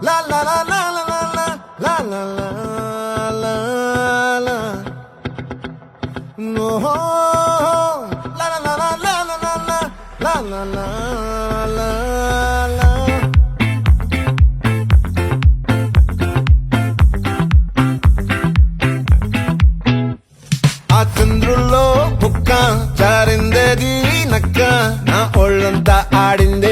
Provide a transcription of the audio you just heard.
la la la la la la la la la la la no la la la la la la la la la la la la ఆ చంద్రుల్లో బుక్క జారిందేది నక్క నా ఒళ్ళంతా ఆడిందే